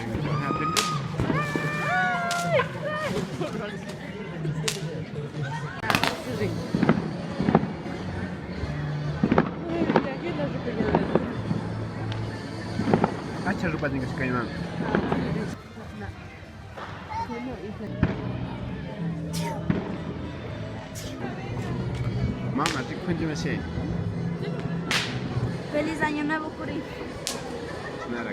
going to happen. Acha rupa tinggal sekali mang. Mamá, te cuento así. Feliz año nuevo, Curi. Nada.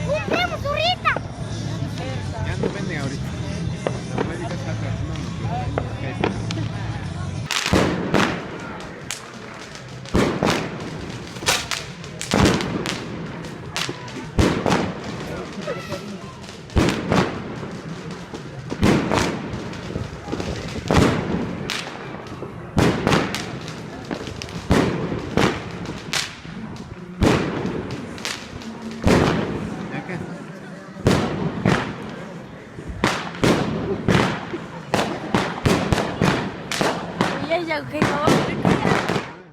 ¡Compremos ahorita! Ya no venden ahorita. La médica está trabajando. Y ella, que no.